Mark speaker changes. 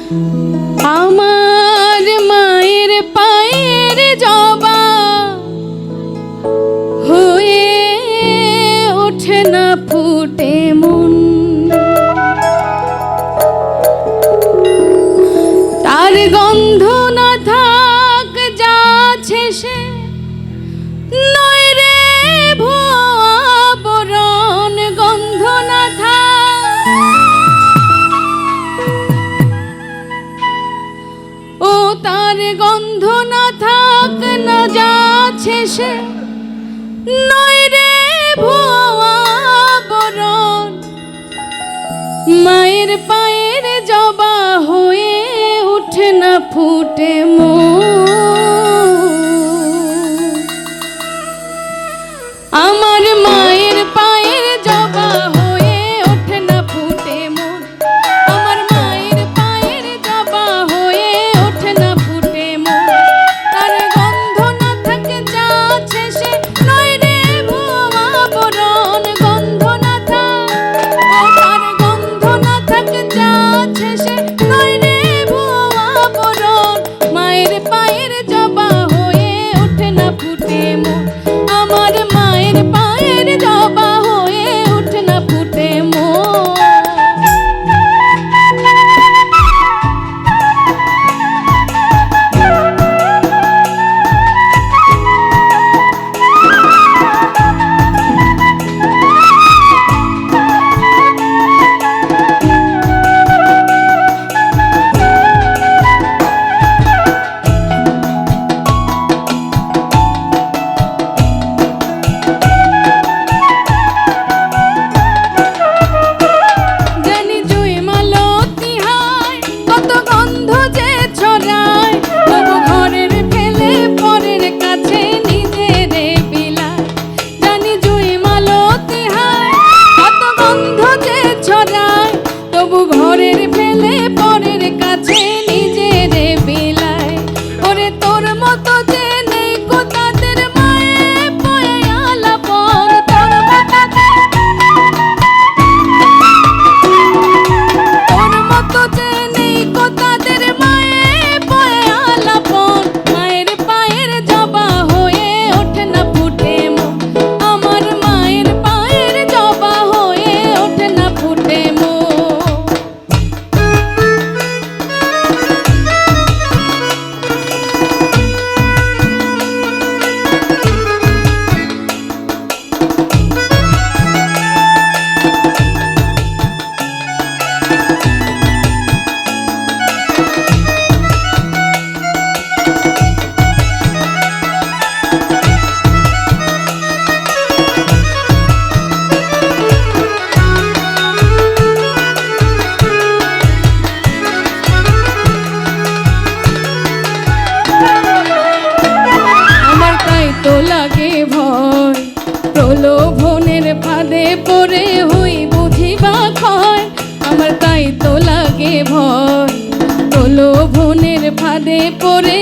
Speaker 1: আমার মায়ের পায়ের জবা হয়ে ওঠে না ফুটে মন, তার গন্ধ না থাক যাচ্ছে সে নয় রে ভুবন, গন্ধ না থাক ও তার গন্ধ না থাক না যাচ্ছে সে নয় রে ভুবন। মায়ের পায়ের জবা হয়ে ওঠে না ফুটে আমার মায়ের পায়ের জবা হয়ে ওঠে না ফুটে মন, আমার মায়ের পায়ের জবা হয়ে ওঠে না ফুটে মন, তার গন্ধ না থাকে যাচ্ছে সে নয় রে ভুবন, গন্ধ না থাক ও তার গন্ধ না থাকে যাচ্ছে সে নয় রে ভুবন। মায়ের পায়ের জবা হয়ে ওঠে না ফুটে মন, আমার মায়ের পায়ের জবা হয়ে ওঠে না ফুটে মন। প্রলোভনের ফাঁদে পড়ে হই বুঝিবা ক্ষয়, আমার তাই তো লাগে ভয়, প্রলোভনের ফাঁদে পড়ে